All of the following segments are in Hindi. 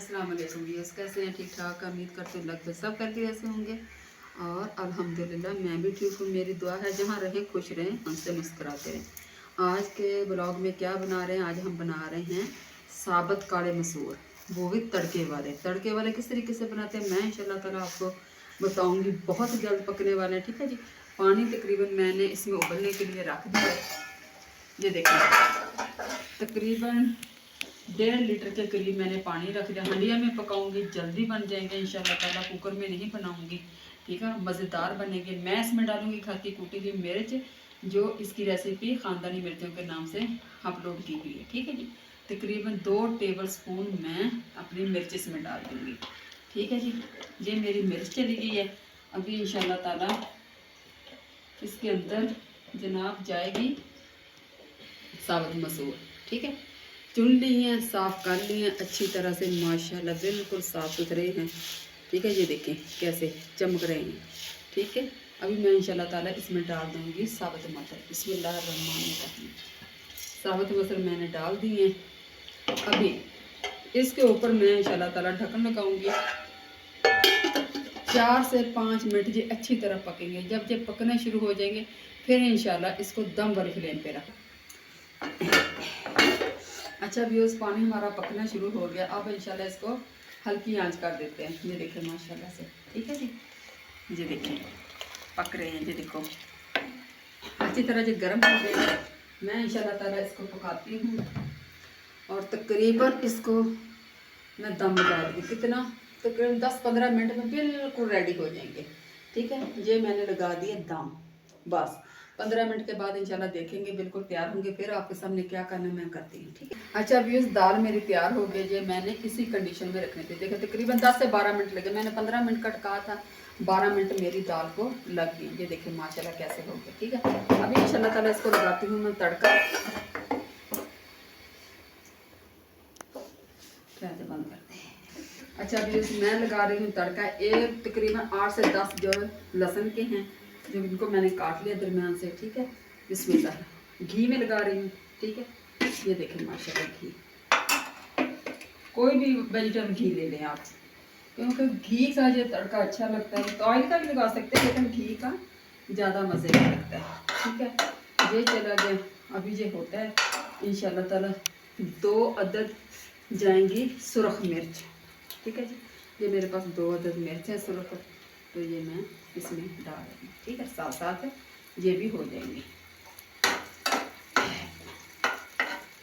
अस्सलाम वालेकुम व्यूअर्स, कैसे हैं? ठीक ठाक, उम्मीद करते हैं लगते सब करके ऐसे होंगे। और अल्हम्दुलिल्लाह मैं भी ठीक हूँ। मेरी दुआ है जहाँ रहें खुश रहें, हमसे मुस्कुराते रहें। आज के ब्लॉग में क्या बना रहे हैं? आज हम बना रहे हैं साबुत काले मसूर, वो भी तड़के वाले। तड़के वाले किस तरीके से बनाते हैं मैं इंशाल्लाह ताला आपको बताऊँगी। बहुत जल्द पकने वाले हैं, ठीक है जी। पानी तकरीबन मैंने इसमें उबलने के लिए रख दिया है। ये देखिए तकरीबन 1.5 लीटर के करीब मैंने पानी रख दिया। हंडिया में पकाऊंगी, जल्दी बन जाएंगे इंशाल्लाह ताला। कुकर में नहीं बनाऊंगी, ठीक है। मज़ेदार बनेंगे। मैं इसमें डालूंगी खाती कूटी हुई मिर्च, जो इसकी रेसिपी ख़ानदानी मिर्चों के नाम से अपलोड की हुई है, ठीक है जी। तकरीबन 2 टेबल स्पून मैं अपनी मिर्च इसमें डाल दूँगी, ठीक है जी। ये मेरी मिर्च चली गई है। अभी इंशाल्लाह ताला इसके अंदर जनाब जाएगी साबुत मसूर, ठीक है। चुन ली हैं, साफ़ कर ली हैं अच्छी तरह से, माशाल्लाह बिल्कुल साफ़ सुथरे हैं, ठीक है। ये देखें कैसे चमक रहे हैं, ठीक है। अभी मैं इंशाल्लाह ताला इसमें डाल दूँगी साबुत मटर। बिस्मिल्लाहिर्रहमानिर्रहीम। साबुत मटर मैंने डाल दिए। अभी इसके ऊपर मैं इंशाल्लाह ताला ढक्कन लगाऊंगी। 4 से 5 मिनट ये अच्छी तरह पकेंगे। जब ये पकने शुरू हो जाएंगे फिर इंशाल्लाह इसको दम वाली फ्लेम पे रख। अच्छा व्यूअर्स, पानी हमारा पकना शुरू हो गया। अब इंशाल्लाह इसको हल्की आंच कर देते हैं। ये देखिए माशाल्लाह से, ठीक है जी। ये देखिए पक रहे हैं, ये देखो अच्छी तरह ये गर्म हो गए। मैं इंशाल्लाह ताला इसको पकाती हूँ और तकरीबन इसको मैं दम लगा दूँगी। कितना? तकरीबन 10-15 मिनट में बिल्कुल रेडी हो जाएंगे, ठीक है। ये मैंने लगा दिया दम। बस 15 मिनट के बाद इंशाल्लाह देखेंगे बिल्कुल तैयार होंगे। फिर आपके सामने क्या करना मैं करती हूँ, ठीक है। अच्छा व्यूअर्स, दाल मेरी तैयार हो गई। ये मैंने इसी कंडीशन में रखने थे। देखो तकरीबन 10 से 12 मिनट लगे। मैंने 15 मिनट का कहा था, 12 मिनट मेरी दाल को लग गई। ये देखिए माशाल्लाह कैसे हो गया, ठीक है। अभी इंशाल्लाह ताला इसको लगाती हूँ मैं तड़का। क्या बंद करते हैं। अच्छा अभी मैं लगा रही हूँ तड़का। एक तकरीबन 8 से 10 जो लहसुन के हैं, जो इनको मैंने काट लिया दरमियान से, ठीक है। बिस्मिल्लाह। घी में लगा रही हूँ, ठीक है। ये देखें माशाल्लाह घी, कोई भी वेजिटेबल घी ले लें आप, क्योंकि घी का जो तड़का अच्छा लगता है। तो ऑयल का भी लगा सकते हैं लेकिन घी का ज़्यादा मज़े का लगता है, ठीक है। ये चला गया। अभी ये होता है इंशाल्लाह ताला 2 अदद जाएंगी सुरख मिर्च, ठीक है जी। ये मेरे पास 2 अदद मिर्च है सुरख, तो ये मैं इसमें डाल रही हूँ, ठीक है। साथ साथ ये भी हो जाएंगे।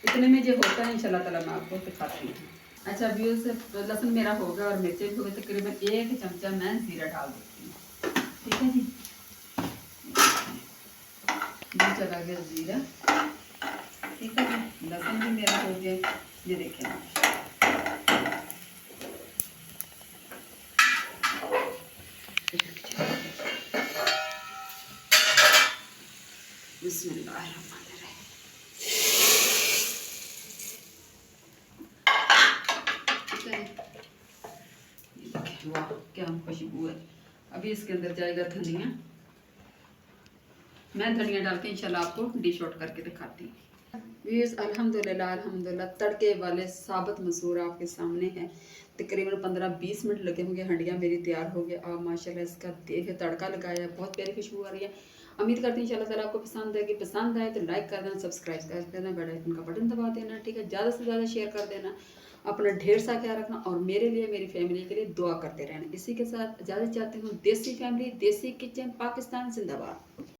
इतने में जो होता है इंशाल्लाह ताला मैं आपको दिखाती हूँ। अच्छा अभी उस लहसुन मेरा हो गया और मिर्चें भी हो गई। तकरीबन 1 चमचा मैं ज़ीरा डाल देती हूँ, ठीक है जी। ये चला गया ज़ीरा, ठीक है जी। लहसुन भी मेरा हो गया। ये देखें बिस्मिल्लाहिर्रहमानिर्रहीम। वाह क्या खुशबू है। अभी इसके अंदर जाएगा धनिया। मैं धनिया डाल के इंशाल्लाह आपको डिश आउट करके दिखाती हूँ। व्यूअर्स अल्हम्दुलिल्लाह अल्हम्दुलिल्लाह तड़के वाले साबुत मसूर आपके सामने है। तकरीबन 15-20 मिनट लगे होंगे। हंडिया मेरी तैयार हो गया। आप माशाल्लाह इसका देख तड़का लगाया है, बहुत प्यारी खुशबू आ रही है। उम्मीद करती हूँ इंशाल्लाह ताला आपको पसंद आएगी। पसंद आए तो लाइक कर देना, सब्सक्राइब कर देना, बेल आइकन का बटन दबा देना, ठीक है। ज़्यादा से ज़्यादा शेयर कर देना। अपना ढेर सा ख्याल रखना और मेरे लिए मेरी फैमिली के लिए दुआ करते रहना। इसी के साथ इजाज़त चाहती हूँ। देसी फैमिली, देसी किचन, पाकिस्तान जिंदाबाद।